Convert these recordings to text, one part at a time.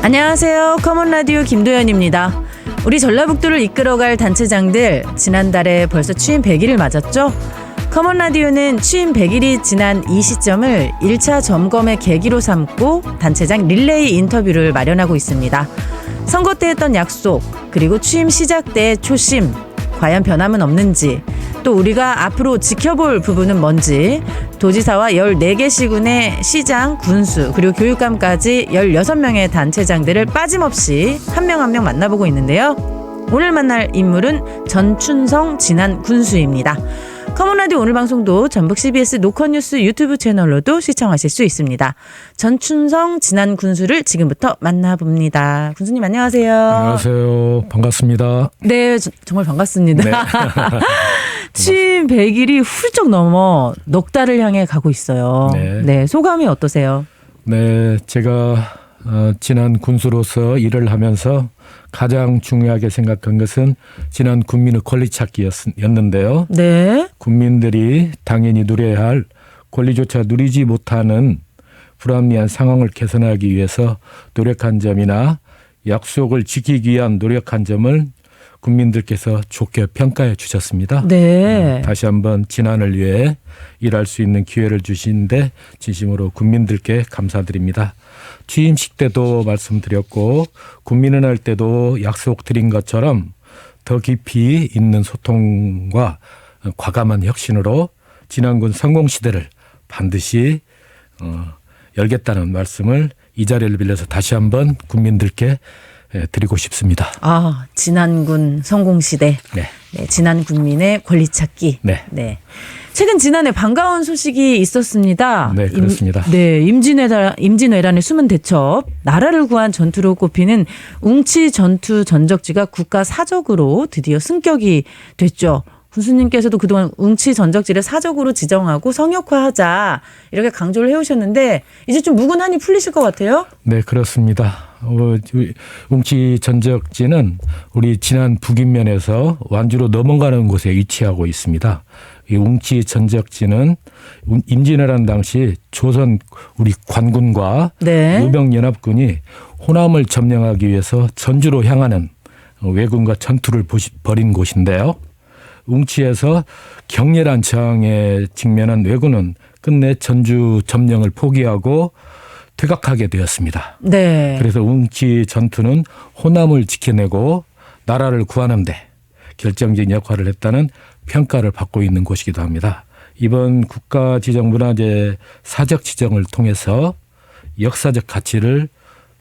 안녕하세요. 커먼라디오 김도연입니다. 우리 전라북도를 이끌어갈 단체장들 지난달에 벌써 취임 100일을 맞았죠. 커먼라디오는 취임 100일이 지난 이 시점을 1차 점검의 계기로 삼고 단체장 릴레이 인터뷰를 마련하고 있습니다. 선거 때 했던 약속 그리고 취임 시작 때의 초심 과연 변함은 없는지 또 우리가 앞으로 지켜볼 부분은 뭔지 도지사와 14개 시군의 시장, 군수 그리고 교육감까지 16명의 단체장들을 빠짐없이 한 명 한 명 만나보고 있는데요. 오늘 만날 인물은 전춘성 진안 군수입니다. 커먼라디오 오늘 방송도 전북 CBS 노컷뉴스 유튜브 채널로도 시청하실 수 있습니다. 전춘성 진안 군수를 지금부터 만나봅니다. 군수님 안녕하세요. 안녕하세요. 반갑습니다. 네, 정말 반갑습니다. 네. 취임 100일이 훌쩍 넘어 넉 달을 향해 가고 있어요. 네, 소감이 어떠세요? 네, 제가 지난 군수로서 일을 하면서 가장 중요하게 생각한 것은 지난 국민의 권리 찾기였는데요. 네. 국민들이 당연히 누려야 할 권리조차 누리지 못하는 불합리한 상황을 개선하기 위해서 노력한 점이나 약속을 지키기 위한 노력한 점을 국민들께서 좋게 평가해 주셨습니다. 네. 다시 한번 진안을 위해 일할 수 있는 기회를 주시는데 진심으로 국민들께 감사드립니다. 취임식 때도 말씀드렸고 국민은할 때도 약속드린 것처럼 더 깊이 있는 소통과 과감한 혁신으로 진안군 성공시대를 반드시 열겠다는 말씀을 이 자리를 빌려서 다시 한번 국민들께 드리고 싶습니다. 아, 진안군 성공시대. 네. 네, 진안 군민의 권리 찾기. 네. 네. 최근 진안에 반가운 소식이 있었습니다. 네, 그렇습니다. 임진왜란의 숨은 대첩, 나라를 구한 전투로 꼽히는 웅치 전투 전적지가 국가 사적으로 드디어 승격이 됐죠. 군수님께서도 그동안 웅치 전적지를 사적으로 지정하고 성역화하자 이렇게 강조를 해오셨는데 이제 좀 묵은한이 풀리실 것 같아요? 네, 그렇습니다. 웅치 전적지는 우리 진안 북인면에서 완주로 넘어가는 곳에 위치하고 있습니다. 이 웅치 전적지는 임진왜란 당시 조선 우리 관군과 의병연합군이 호남을 점령하기 위해서 전주로 향하는 왜군과 전투를 벌인 곳인데요. 웅치에서 격렬한 저항에 직면한 왜군은 끝내 전주 점령을 포기하고 퇴각하게 되었습니다. 네. 그래서 웅치 전투는 호남을 지켜내고 나라를 구하는 데 결정적인 역할을 했다는 평가를 받고 있는 곳이기도 합니다. 이번 국가지정문화재 사적 지정을 통해서 역사적 가치를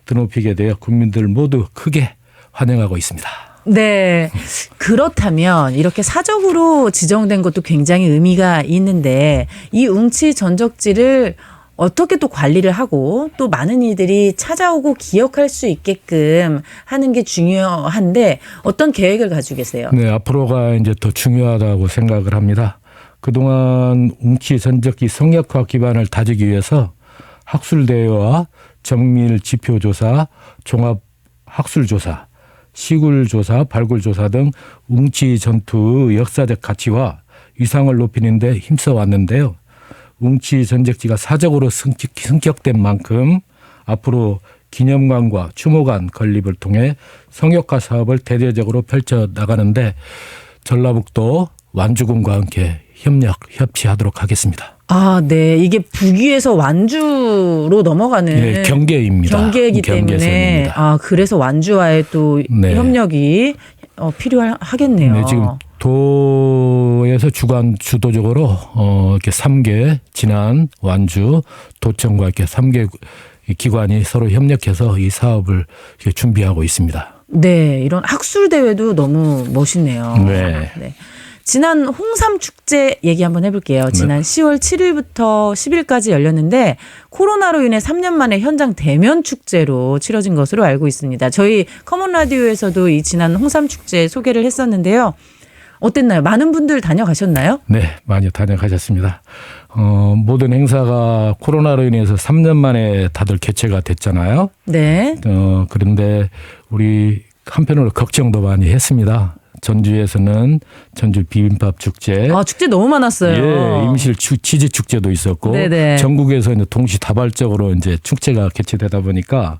드높이게 되어 국민들 모두 크게 환영하고 있습니다. 네. 그렇다면 이렇게 사적으로 지정된 것도 굉장히 의미가 있는데 이 웅치 전적지를 어떻게 또 관리를 하고 또 많은 이들이 찾아오고 기억할 수 있게끔 하는 게 중요한데 어떤 계획을 가지고 계세요? 네, 앞으로가 이제 더 중요하다고 생각을 합니다. 그동안 웅치 전적지 성역화 기반을 다지기 위해서 학술대회와 정밀 지표조사, 종합학술조사, 시굴조사, 발굴조사 등 웅치 전투의 역사적 가치와 위상을 높이는 데 힘써 왔는데요. 웅치 전적지가 사적으로 승격된 만큼 앞으로 기념관과 추모관 건립을 통해 성역화 사업을 대대적으로 펼쳐나가는데 전라북도 완주군과 함께 협치하도록 하겠습니다. 아, 네. 이게 북위에서 완주로 넘어가는 네, 경계입니다. 경계이기 때문에 그래서 완주와의 또 협력이 필요하겠네요. 네, 지금 도에서 주도적으로 이렇게 3개 진안, 완주, 도청과 이렇게 3개 기관이 서로 협력해서 이 사업을 준비하고 있습니다. 네, 이런 학술 대회도 너무 멋있네요. 네. 지난 홍삼 축제 얘기 한번 해볼게요. 지난 10월 7일부터 10일까지 열렸는데 코로나로 인해 3년 만에 현장 대면 축제로 치러진 것으로 알고 있습니다. 저희 커먼 라디오에서도 이 지난 홍삼 축제 소개를 했었는데요. 어땠나요? 많은 분들 다녀가셨나요? 네, 많이 다녀가셨습니다. 모든 행사가 코로나로 인해서 3년 만에 다들 개최가 됐잖아요. 네. 그런데 우리 한편으로 걱정도 많이 했습니다. 전주에서는 전주 비빔밥 축제, 아, 축제 너무 많았어요. 예, 임실 치즈 축제도 있었고, 네네. 전국에서 이제 동시다발적으로 이제 축제가 개최되다 보니까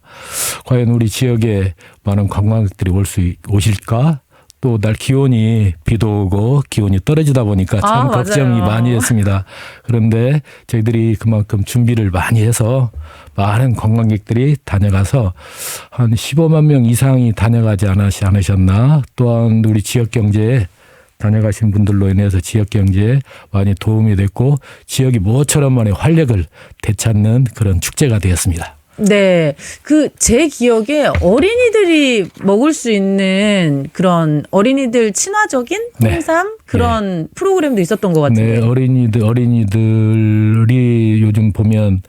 과연 우리 지역에 많은 관광객들이 오실까? 또 날 기온이 비도 오고 기온이 떨어지다 보니까 참 걱정이 맞아요. 많이 했습니다. 그런데 저희들이 그만큼 준비를 많이 해서 많은 관광객들이 다녀가서 한 15만 명 이상이 다녀가지 않으셨나. 또한 우리 지역 경제에 다녀가신 분들로 인해서 지역 경제에 많이 도움이 됐고 지역이 모처럼만의 활력을 되찾는 그런 축제가 되었습니다. 네. 제 기억에 어린이들이 먹을 수 있는 그런 어린이들 친화적인 네. 홍삼 그런 프로그램도 있었던 것 네, 같은데. 어린이들이 요즘 보면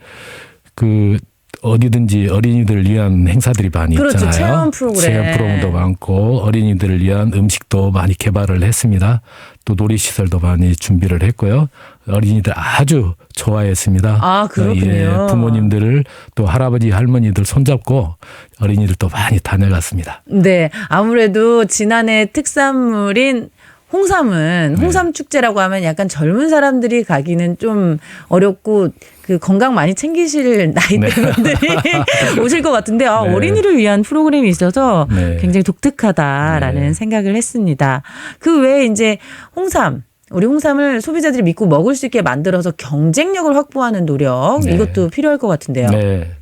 어디든지 어린이들을 위한 행사들이 많이 그렇죠. 있잖아요. 체험 프로그램. 체험 프로그램도 많고 어린이들을 위한 음식도 많이 개발을 했습니다. 또 놀이시설도 많이 준비를 했고요. 어린이들 아주 좋아했습니다. 아, 그렇군요. 예, 부모님들을 또 할아버지 할머니들 손잡고 어린이들도 많이 다녀갔습니다. 네. 아무래도 지난해 특산물인 홍삼은 홍삼 축제라고 하면 약간 젊은 사람들이 가기는 좀 어렵고 건강 많이 챙기실 나이대 분들이 오실 것 같은데 네. 어린이를 위한 프로그램이 있어서 네. 굉장히 독특하다라는 네. 생각을 했습니다. 그 외에 이제 우리 홍삼을 소비자들이 믿고 먹을 수 있게 만들어서 경쟁력을 확보하는 노력 네. 이것도 필요할 것 같은데요. 네.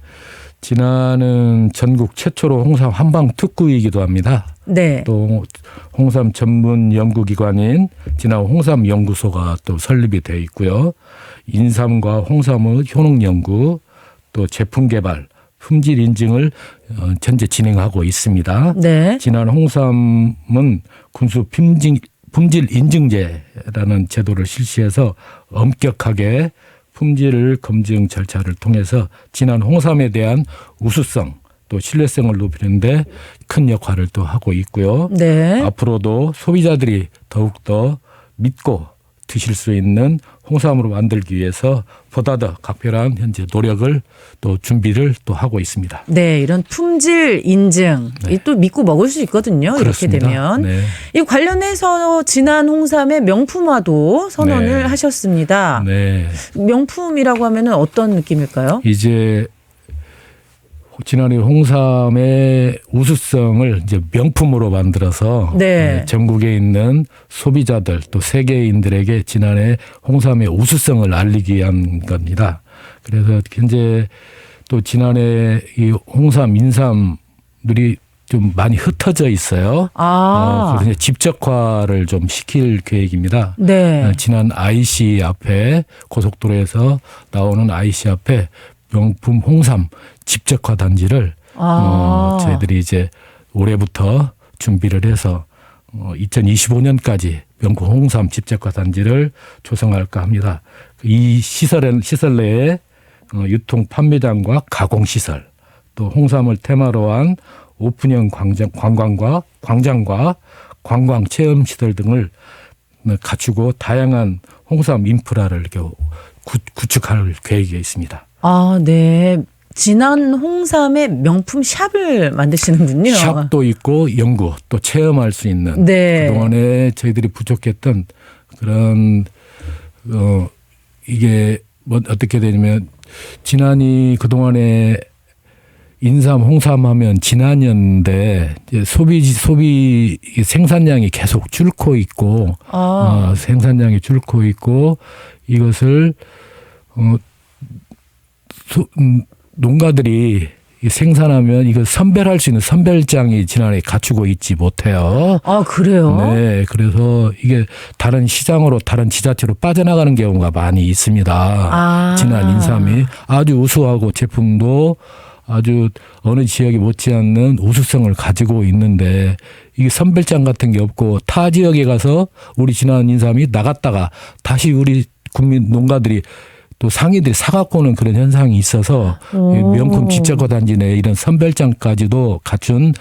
진안은 전국 최초로 홍삼 한방 특구이기도 합니다. 네. 또 홍삼 전문 연구기관인 진안 홍삼연구소가 또 설립이 되어 있고요. 인삼과 홍삼의 효능 연구, 또 제품 개발, 품질 인증을 현재 진행하고 있습니다. 네. 진안 홍삼은 군수 품질 인증제라는 제도를 실시해서 엄격하게 품질 검증 절차를 통해서 진안 홍삼에 대한 우수성 또 신뢰성을 높이는데 큰 역할을 또 하고 있고요. 네. 앞으로도 소비자들이 더욱더 믿고 드실 수 있는 홍삼으로 만들기 위해서 보다 더 각별한 현재 노력을 또 준비를 또 하고 있습니다. 네, 이런 품질 인증 네. 또 믿고 먹을 수 있거든요. 그렇습니다. 이렇게 되면 네. 이 관련해서 진안 홍삼의 명품화도 선언을 네. 하셨습니다. 네. 명품이라고 하면은 어떤 느낌일까요? 이제 진안의 홍삼의 우수성을 이제 명품으로 만들어서 네. 전국에 있는 소비자들 또 세계인들에게 진안의 홍삼의 우수성을 알리기 위한 겁니다. 그래서 현재 또 진안의 이 홍삼, 인삼들이 좀 많이 흩어져 있어요. 그래서 이제 집적화를 좀 시킬 계획입니다. 네. 지난 IC 앞에 고속도로에서 나오는 IC 앞에 명품 홍삼 집적화 단지를 저희들이 이제 올해부터 준비를 해서 2025년까지 명품 홍삼 집적화 단지를 조성할까 합니다. 이 시설 내에 유통 판매장과 가공시설 또 홍삼을 테마로 한 오픈형 광장과 관광 체험시설 등을 갖추고 다양한 홍삼 인프라를 이렇게 구축할 계획이 있습니다. 아, 네. 진안 홍삼의 명품 샵을 만드시는군요. 샵도 있고 연구 또 체험할 수 있는 네. 그동안에 저희들이 부족했던 그런 이게 뭐 어떻게 되냐면 진안이 그동안에 인삼, 홍삼 하면 진안이었는데 소비 생산량이 계속 줄고 있고 생산량이 줄고 있고 이것을 농가들이 생산하면 이걸 선별할 수 있는 선별장이 진안에 갖추고 있지 못해요. 아, 그래요? 네. 그래서 이게 다른 시장으로 다른 지자체로 빠져나가는 경우가 많이 있습니다. 진안 인삼이 아주 우수하고 제품도 아주 어느 지역이 못지않는 우수성을 가지고 있는데 이게 선별장 같은 게 없고 타 지역에 가서 우리 진안 인삼이 나갔다가 다시 우리 국민 농가들이 또 상인들이 사갖고는 그런 현상이 있어서 명품 집적화 단지 내 이런 선별장까지도 갖춘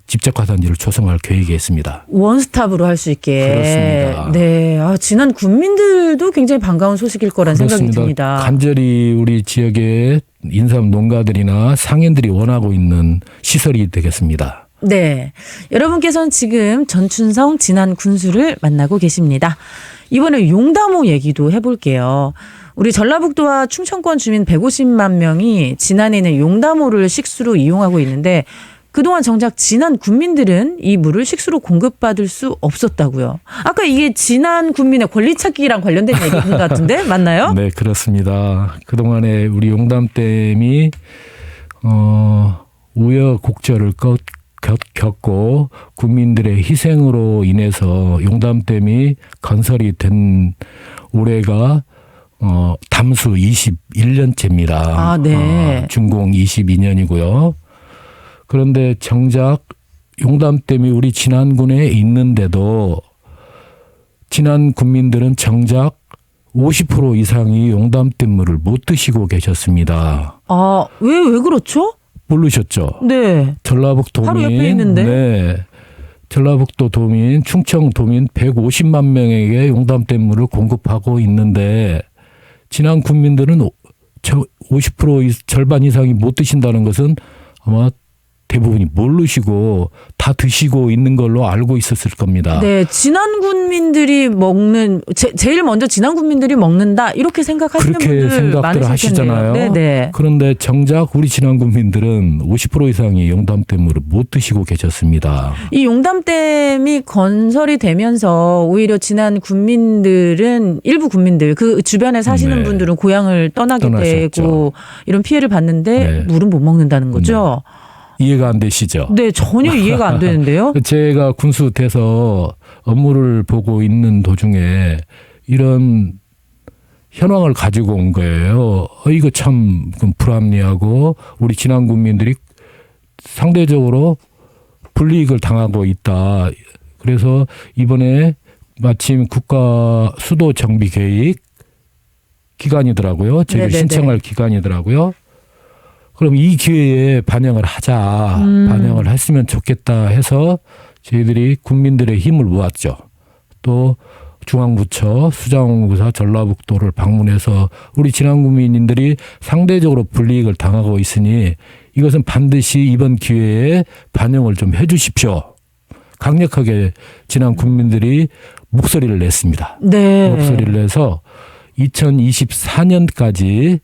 집적화 단지를 조성할 계획이 있습니다. 원스톱으로 할 수 있게. 그렇습니다. 네. 진안 군민들도 굉장히 반가운 소식일 거란 생각이 그렇습니다. 듭니다. 간절히 우리 지역의 인삼 농가들이나 상인들이 원하고 있는 시설이 되겠습니다. 네. 여러분께서는 지금 전춘성 진안 군수를 만나고 계십니다. 이번에 용담호 얘기도 해볼게요. 우리 전라북도와 충청권 주민 150만 명이 진안에 있는 용담호를 식수로 이용하고 있는데 그동안 정작 진안 군민들은 이 물을 식수로 공급받을 수 없었다고요. 아까 이게 진안 군민의 권리 찾기랑 관련된 얘기인 것 같은데 맞나요? 네, 그렇습니다. 그동안에 우리 용담댐이 우여곡절을 겪고 국민들의 희생으로 인해서 용담댐이 건설이 된 올해가 담수 21년째입니다. 아, 네. 준공 22년이고요. 그런데 정작 용담댐이 우리 진안군에 있는데도 진안 군민들은 정작 50% 이상이 용담댐 물을 못 드시고 계셨습니다. 아, 왜 그렇죠? 모르셨죠? 네. 전라북도 도민, 바로 옆에 있는데. 네, 전라북도 도민, 충청 도민 150만 명에게 용담댐 물을 공급하고 있는데 진안 군민들은 50% 절반 이상이 못 드신다는 것은 아마 대부분이 모르시고 다 드시고 있는 걸로 알고 있었을 겁니다. 네, 진안 군민들이 먹는 제일 먼저 진안 군민들이 먹는다 이렇게 생각하시는 그렇게 분들 생각들 많으실 하시잖아요. 텐데요. 네. 그런데 정작 우리 진안 군민들은 50% 이상이 용담댐물을 못 드시고 계셨습니다. 이 용담댐이 건설이 되면서 오히려 진안 군민들은 일부 군민들 그 주변에 사시는 네. 분들은 고향을 떠나게 떠나셨죠. 되고 이런 피해를 봤는데 네. 물은 못 먹는다는 거죠. 이해가 안 되시죠? 네, 전혀 이해가 안 되는데요. 제가 군수 돼서 업무를 보고 있는 도중에 이런 현황을 가지고 온 거예요. 이거 참 불합리하고 우리 진안 국민들이 상대적으로 불이익을 당하고 있다. 그래서 이번에 마침 국가 수도 정비 계획 기간이더라고요. 저희를 네네네. 신청할 기간이더라고요. 그럼 이 기회에 반영을 하자. 반영을 했으면 좋겠다 해서 저희들이 국민들의 힘을 모았죠. 또 중앙부처, 수자원구사, 전라북도를 방문해서 우리 진안 국민들이 상대적으로 불이익을 당하고 있으니 이것은 반드시 이번 기회에 반영을 좀 해 주십시오. 강력하게 진안 국민들이 목소리를 냈습니다. 네. 목소리를 내서 2024년까지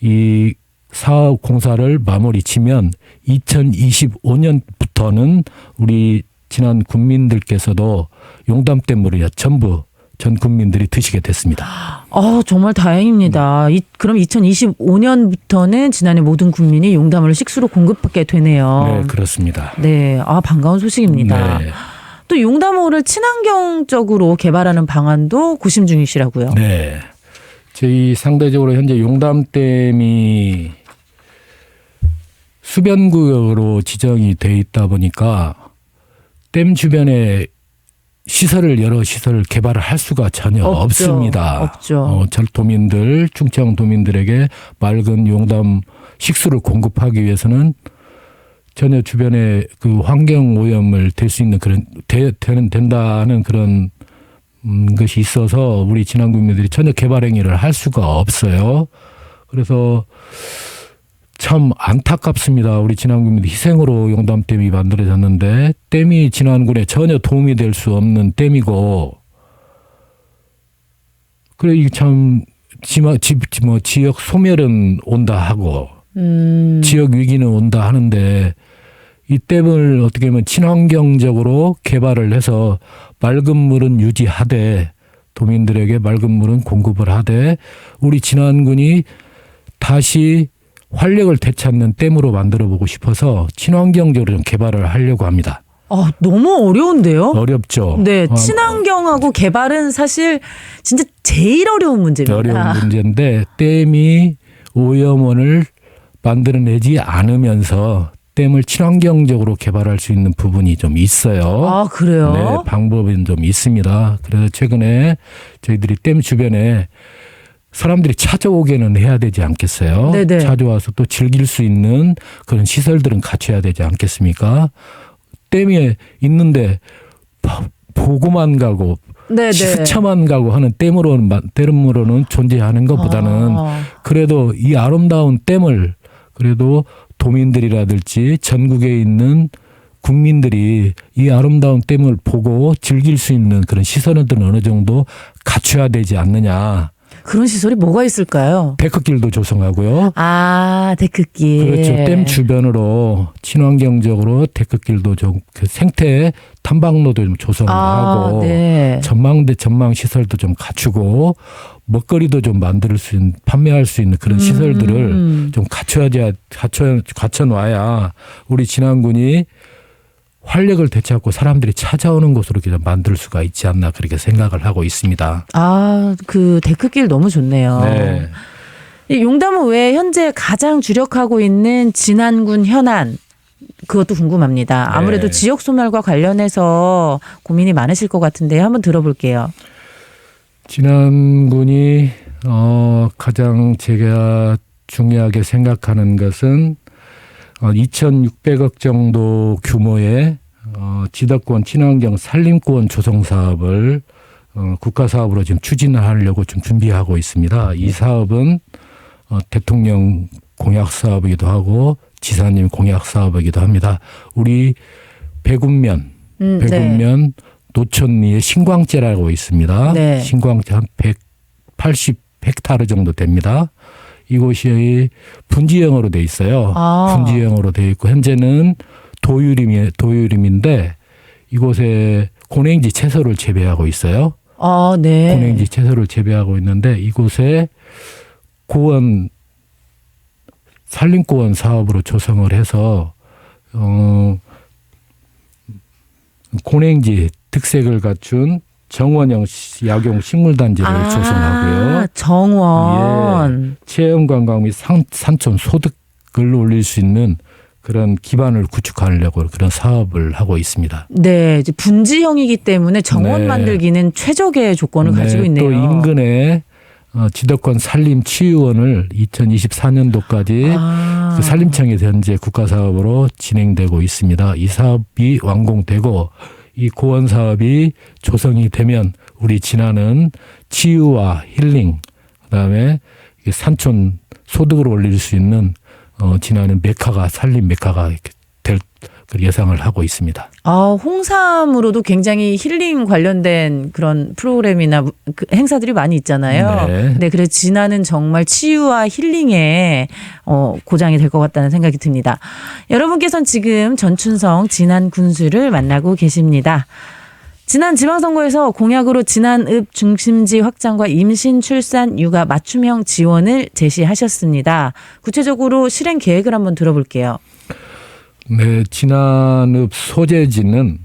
이 사업 공사를 마무리 치면 2025년부터는 우리 진안 국민들께서도 용담댐 물을 전부 전 국민들이 드시게 됐습니다. 정말 다행입니다. 그럼 2025년부터는 진안의 모든 국민이 용담을 식수로 공급받게 되네요. 네, 그렇습니다. 네, 반가운 소식입니다. 네. 또 용담호를 친환경적으로 개발하는 방안도 고심 중이시라고요. 네. 저희 상대적으로 현재 용담댐이 수변구역으로 지정이 돼 있다 보니까 댐 주변에 여러 시설을 개발을 할 수가 전혀 없습니다. 없죠. 절도민들, 충청 도민들에게 맑은 용담 식수를 공급하기 위해서는 전혀 주변에 그 환경 오염을 될 수 있는 그런 된다는 그런 것이 있어서 우리 진안 국민들이 전혀 개발 행위를 할 수가 없어요. 그래서 참 안타깝습니다. 우리 진안 국민들 희생으로 용담댐이 만들어졌는데 댐이 진안군에 전혀 도움이 될 수 없는 댐이고 그래 이게 참 지역 소멸은 온다 하고 지역 위기는 온다 하는데 이 댐을 어떻게 보면 친환경적으로 개발을 해서 맑은 물은 유지하되 도민들에게 맑은 물은 공급을 하되 우리 진안군이 다시 활력을 되찾는 댐으로 만들어 보고 싶어서 친환경적으로 좀 개발을 하려고 합니다. 너무 어려운데요? 어렵죠. 네, 친환경하고 개발은 사실 진짜 제일 어려운 문제입니다. 어려운 문제인데 댐이 오염원을 만들어내지 않으면서 댐을 친환경적으로 개발할 수 있는 부분이 좀 있어요. 그래요? 네, 방법은 좀 있습니다. 그래서 최근에 저희들이 댐 주변에 사람들이 찾아오게는 해야 되지 않겠어요? 네네. 찾아와서 또 즐길 수 있는 그런 시설들은 갖춰야 되지 않겠습니까? 댐에 있는데 보고만 가고 네네. 스쳐만 가고 하는 댐으로는 존재하는 것보다는 그래도 이 아름다운 댐을 그래도 도민들이라든지 전국에 있는 국민들이 이 아름다운 댐을 보고 즐길 수 있는 그런 시설들은 어느 정도 갖춰야 되지 않느냐. 그런 시설이 뭐가 있을까요? 데크길도 조성하고요. 아, 데크길. 그렇죠. 댐 주변으로 친환경적으로 데크길도 좀 그 생태 탐방로도 좀 조성을 하고 네. 전망 시설도 좀 갖추고 먹거리도 좀 만들 수 있는 판매할 수 있는 그런 시설들을 좀 갖춰놔야 우리 진안군이 활력을 되찾고 사람들이 찾아오는 곳으로 그냥 만들 수가 있지 않나 그렇게 생각을 하고 있습니다. 아, 그 데크길 너무 좋네요. 네. 이 용담은 외에 현재 가장 주력하고 있는 진안군 현안 그것도 궁금합니다. 아무래도 네. 지역 소멸과 관련해서 고민이 많으실 것 같은데 한번 들어볼게요. 진안군이 가장 제가 중요하게 생각하는 것은 2,600억 정도 규모의 지덕권 친환경 산림권 조성 사업을 국가 사업으로 지금 추진하려고 좀 준비하고 있습니다. 이 사업은 대통령 공약 사업이기도 하고 지사님 공약 사업이기도 합니다. 우리 백운면 네. 노천리에 신광제라고 있습니다. 네. 신광제 한 180헥타르 정도 됩니다. 이곳이 분지형으로 돼 있어요. 분지형으로 돼 있고 현재는 도유림인데 이곳에 고랭지 채소를 재배하고 있어요. 네. 고랭지 채소를 재배하고 있는데 이곳에 산림고원 사업으로 조성을 해서 고랭지 특색을 갖춘 정원형 약용 식물단지를 조성하고요. 정원. 예, 체험관광 및 산촌 소득을 올릴 수 있는 그런 기반을 구축하려고 그런 사업을 하고 있습니다. 네, 이제 분지형이기 때문에 정원 네. 만들기는 최적의 조건을 가지고 있네요. 또 인근에 지덕권 산림치유원을 2024년도까지 그 산림청에서 현재 국가사업으로 진행되고 있습니다. 이 사업이 완공되고 이 고원 사업이 조성이 되면 우리 진안은 치유와 힐링 그다음에 산촌 소득을 올릴 수 있는 진안은 산림 메카가 될 예상을 하고 있습니다. 홍삼으로도 굉장히 힐링 관련된 그런 프로그램이나 그 행사들이 많이 있잖아요. 네. 그래서 진안은 정말 치유와 힐링의 고장이 될 것 같다는 생각이 듭니다. 여러분께서는 지금 전춘성 진안 군수를 만나고 계십니다. 지난 지방선거에서 공약으로 진안읍 중심지 확장과 임신, 출산, 육아 맞춤형 지원을 제시하셨습니다. 구체적으로 실행 계획을 한번 들어볼게요. 네, 진안읍 소재지는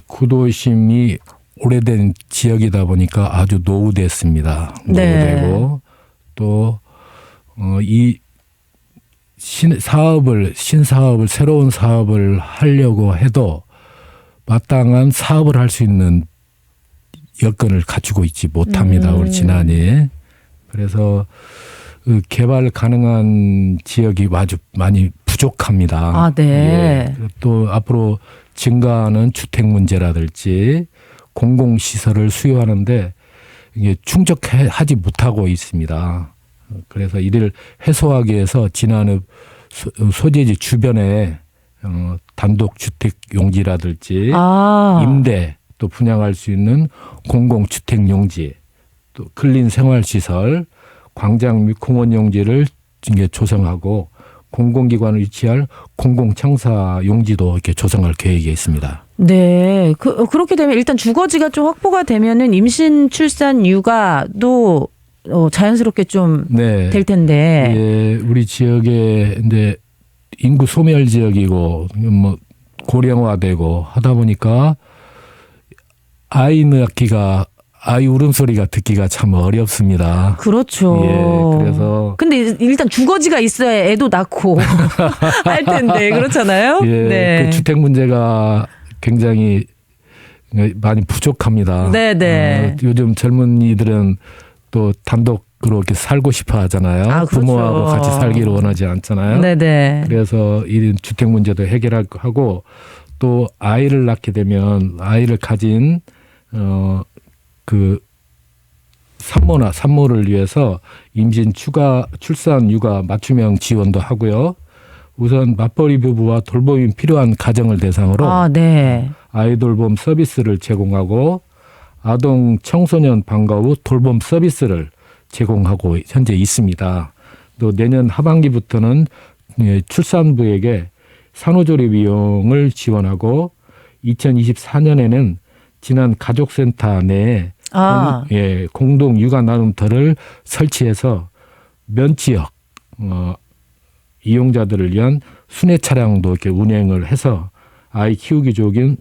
구도심이 오래된 지역이다 보니까 아주 노후됐습니다. 노후되고 또 이 신사업을 새로운 사업을 하려고 해도 마땅한 사업을 할 수 있는 여건을 갖추고 있지 못합니다. 우리 진안이. 그래서 개발 가능한 지역이 아주 많이 부족합니다. 네. 예. 또 앞으로 증가하는 주택 문제라든지 공공시설을 수요하는데 이게 충족하지 못하고 있습니다. 그래서 이를 해소하기 위해서 진안읍 소재지 주변에 단독주택 용지라든지 임대 또 분양할 수 있는 공공주택 용지 또 근린 생활시설 광장 및 공원 용지를 조성하고 공공기관을 위치할 공공청사 용지도 이렇게 조성할 계획이 있습니다. 네, 그렇게 되면 일단 주거지가 좀 확보가 되면은 임신, 출산, 육아도 자연스럽게 좀 될 텐데. 예, 우리 지역에 이제 인구 소멸 지역이고 뭐 고령화되고 하다 보니까 아이 울음소리가 듣기가 참 어렵습니다. 그렇죠. 예, 그래서. 근데 일단 주거지가 있어야 애도 낳고 할 텐데, 그렇잖아요? 예, 네. 그 주택 문제가 굉장히 많이 부족합니다. 네네. 요즘 젊은이들은 또 단독으로 이렇게 살고 싶어 하잖아요. 그렇죠. 부모하고 같이 살기를 원하지 않잖아요. 네네. 그래서 이 주택 문제도 해결하고 또 아이를 낳게 되면 아이를 가진 그 산모를 위해서 임신, 출산, 육아 맞춤형 지원도 하고요. 우선 맞벌이 부부와 돌봄이 필요한 가정을 대상으로 아, 네. 아이돌봄 서비스를 제공하고 아동 청소년 방과 후 돌봄 서비스를 제공하고 현재 있습니다. 또 내년 하반기부터는 출산부에게 산후조리 비용을 지원하고 2024년에는 지난 가족센터 내에 공동 육아 나눔터를 설치해서 면 지역 이용자들을 위한 순회 차량도 이렇게 운행을 해서 아이 키우기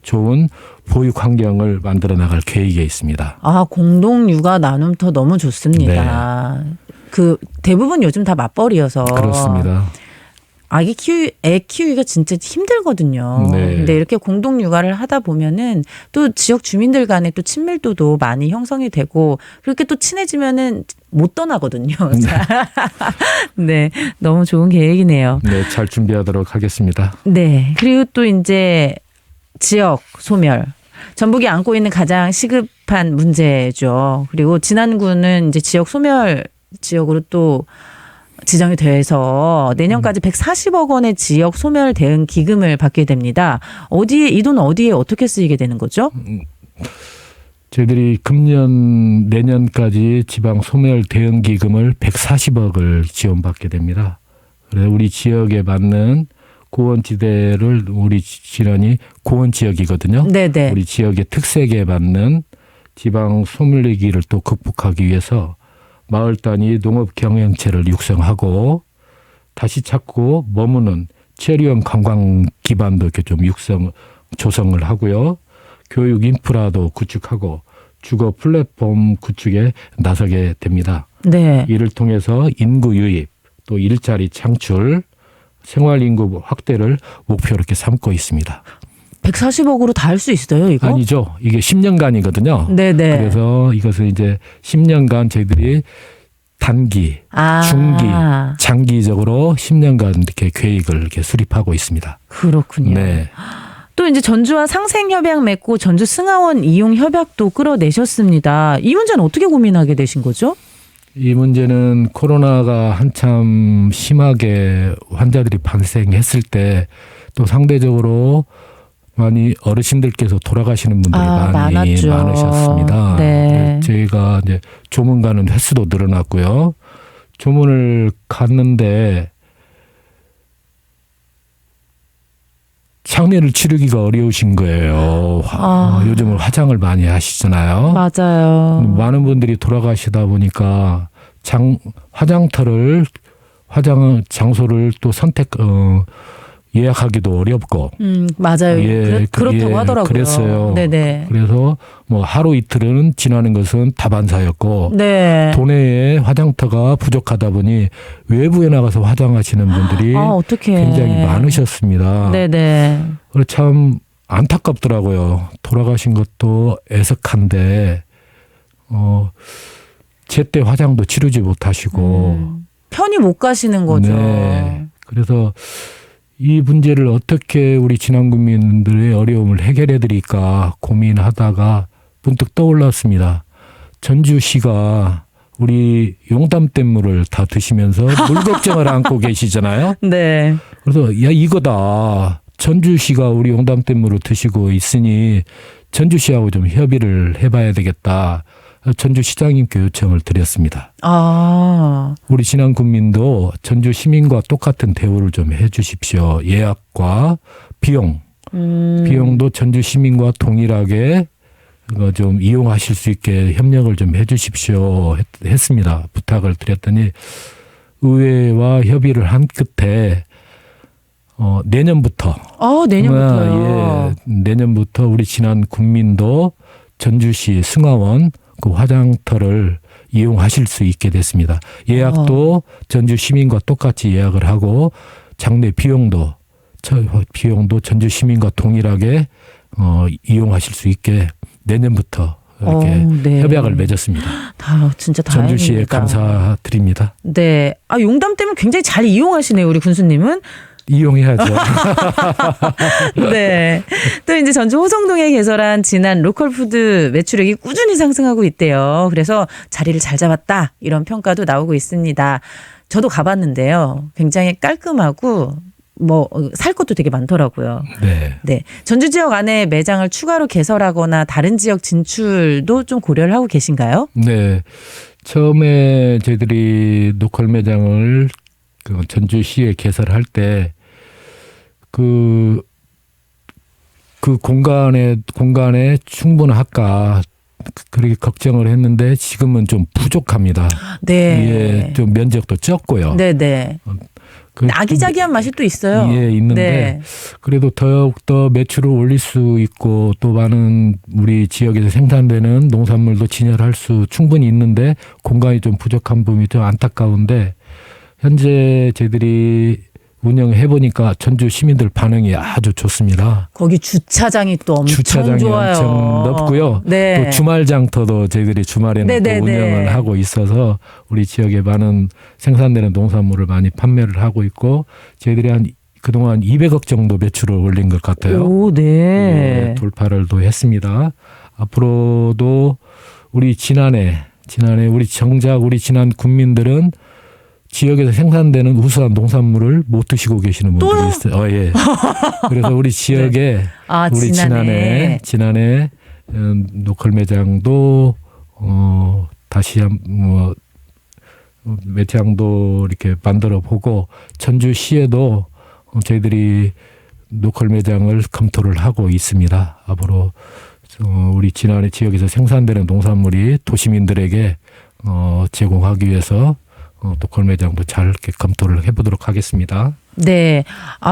좋은 보육 환경을 만들어 나갈 계획에 있습니다. 아, 공동 육아 나눔터 너무 좋습니다. 네. 그 대부분 요즘 다 맞벌이여서 그렇습니다. 애 키우기가 진짜 힘들거든요. 네. 근데 이렇게 공동 육아를 하다 보면은 또 지역 주민들 간의 또 친밀도도 많이 형성이 되고 그렇게 또 친해지면은 못 떠나거든요. 네. 너무 좋은 계획이네요. 네, 잘 준비하도록 하겠습니다. 네. 그리고 또 이제 지역 소멸. 전북이 안고 있는 가장 시급한 문제죠. 그리고 진안군은 이제 지역 소멸 지역으로 또 지정이 돼서 내년까지 140억 원의 지역 소멸 대응 기금을 받게 됩니다. 이 돈 어디에 어떻게 쓰이게 되는 거죠? 저희들이 금년 내년까지 지방 소멸 대응 기금을 140억을 지원받게 됩니다. 그래서 우리 지역에 맞는 고원지대를 우리 진안이 고원 지역이거든요. 네네. 우리 지역의 특색에 맞는 지방 소멸위기를 또 극복하기 위해서 마을 단위 농업 경영체를 육성하고 다시 찾고 머무는 체류형 관광 기반도 이렇게 좀 조성을 하고요. 교육 인프라도 구축하고 주거 플랫폼 구축에 나서게 됩니다. 네. 이를 통해서 인구 유입, 또 일자리 창출, 생활 인구 확대를 목표로 이렇게 삼고 있습니다. 140억으로 다 할 수 있어요, 이거? 아니죠. 이게 10년간이거든요. 네네. 그래서 이것을 이제 10년간 저희들이 단기, 중기, 장기적으로 10년간 이렇게 계획을 이렇게 수립하고 있습니다. 그렇군요. 네. 또 이제 전주와 상생협약 맺고 전주 승하원 이용 협약도 끌어내셨습니다. 이 문제는 어떻게 고민하게 되신 거죠? 이 문제는 코로나가 한참 심하게 환자들이 발생했을 때 또 상대적으로 많이 어르신들께서 돌아가시는 분들이 많았죠. 많으셨습니다. 네. 저희가 이제 조문 가는 횟수도 늘어났고요. 조문을 갔는데 장례를 치르기가 어려우신 거예요. 요즘은 화장을 많이 하시잖아요. 맞아요. 많은 분들이 돌아가시다 보니까 화장 장소를 또 예약하기도 어렵고. 맞아요. 예, 그렇다고 하더라고요. 그랬어요. 네네. 그래서 뭐 하루 이틀은 지나는 것은 다반사였고. 네. 도내에 화장터가 부족하다 보니 외부에 나가서 화장하시는 분들이 어떡해. 굉장히 많으셨습니다. 네네. 그래서 참 안타깝더라고요. 돌아가신 것도 애석한데 제때 화장도 치르지 못하시고 편히 못 가시는 거죠. 네. 그래서 이 문제를 어떻게 우리 진안군민들의 어려움을 해결해 드릴까 고민하다가 문득 떠올랐습니다. 전주시가 우리 용담댐물을 다 드시면서 물 걱정을 안고 계시잖아요. 네. 그래서 이거다. 전주시가 우리 용담댐물을 드시고 있으니 전주시하고 좀 협의를 해봐야 되겠다. 전주시장님께 요청을 드렸습니다. 우리 진안군민도 전주 시민과 똑같은 대우를 좀 해주십시오. 예약과 비용도 전주 시민과 동일하게 좀 이용하실 수 있게 협력을 좀 해주십시오 했습니다. 부탁을 드렸더니 의회와 협의를 한 끝에 내년부터 내년부터요. 내년부터 우리 진안군민도 전주시 승하원 그 화장터를 이용하실 수 있게 됐습니다. 예약도 전주 시민과 똑같이 예약을 하고 장례 비용도 전주 시민과 동일하게 이용하실 수 있게 내년부터 이렇게 네. 협약을 맺었습니다. 진짜 다행입니다. 전주시에 감사드립니다. 네. 용담댐을 굉장히 잘 이용하시네요, 우리 군수님은. 이용해야죠. 네. 또 이제 전주 호성동에 개설한 진안 로컬푸드 매출액이 꾸준히 상승하고 있대요. 그래서 자리를 잘 잡았다 이런 평가도 나오고 있습니다. 저도 가봤는데요. 굉장히 깔끔하고 살 것도 되게 많더라고요. 네. 네. 전주 지역 안에 매장을 추가로 개설하거나 다른 지역 진출도 좀 고려를 하고 계신가요? 네. 처음에 저희들이 로컬 매장을 그 전주시에 개설할 때 그 공간에 충분할까 그렇게 걱정을 했는데 지금은 좀 부족합니다. 네. 예, 좀 면적도 적고요. 네네. 아기자기한 맛이 또 있어요. 예, 있는데 네. 그래도 더욱더 매출을 올릴 수 있고 또 많은 우리 지역에서 생산되는 농산물도 진열할 수 충분히 있는데 공간이 좀 부족한 부분이 좀 안타까운데 현재 저희들이 운영해 보니까 전주 시민들 반응이 아주 좋습니다. 거기 주차장이 또 엄청 주차장이 좋아요. 엄청 넓고요. 네. 또 주말 장터도 저희들이 주말에는 네네네. 또 운영을 하고 있어서 우리 지역에 많은 생산되는 농산물을 많이 판매를 하고 있고 저희들이 그동안 200억 정도 매출을 올린 것 같아요. 오, 네. 예, 돌파를 또 했습니다. 앞으로도 우리 지난해 우리 정작 우리 지난 국민들은 지역에서 생산되는 우수한 농산물을 못 드시고 계시는 분들이 있어요. 예. 그래서 우리 지역에 네. 우리 지난해 로컬 매장도 다시 매장도 이렇게 만들어 보고 전주시에도 저희들이 로컬 매장을 검토를 하고 있습니다. 앞으로 우리 지난해 지역에서 생산되는 농산물이 도시민들에게 제공하기 위해서 로컬 매장도 잘 이렇게 검토를 해보도록 하겠습니다. 네.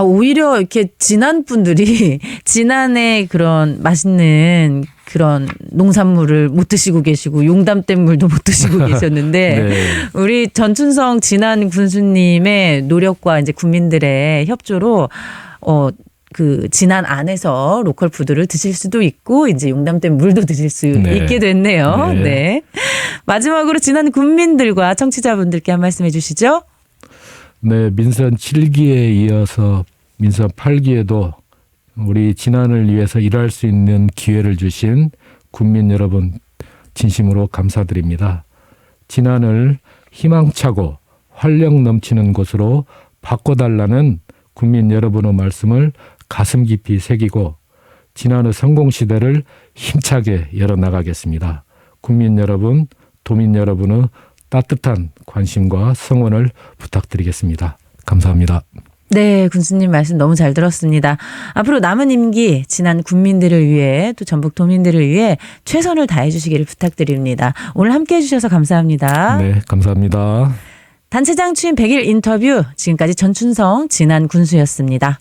오히려 이렇게 지난 분들이 지난해 그런 맛있는 그런 농산물을 못 드시고 계시고 용담댐 물도 못 드시고 계셨는데 네. 우리 전춘성 진안 군수님의 노력과 이제 국민들의 협조로 그 진안 안에서 로컬 푸드를 드실 수도 있고 이제 용담댐 물도 드실 수 있게 됐네요. 네. 네. 마지막으로 진안 군민들과 청취자분들께 한 말씀 해주시죠. 네, 민선 7기에 이어서 민선 8기에도 우리 진안을 위해서 일할 수 있는 기회를 주신 국민 여러분 진심으로 감사드립니다. 진안을 희망차고 활력 넘치는 곳으로 바꿔달라는 국민 여러분의 말씀을 가슴 깊이 새기고 진안의 성공 시대를 힘차게 열어나가겠습니다. 국민 여러분, 도민 여러분의 따뜻한 관심과 성원을 부탁드리겠습니다. 감사합니다. 네, 군수님 말씀 너무 잘 들었습니다. 앞으로 남은 임기 진안 국민들을 위해 또 전북 도민들을 위해 최선을 다해 주시기를 부탁드립니다. 오늘 함께해 주셔서 감사합니다. 네, 감사합니다. 단체장 취임 100일 인터뷰 지금까지 전춘성 진안 군수였습니다.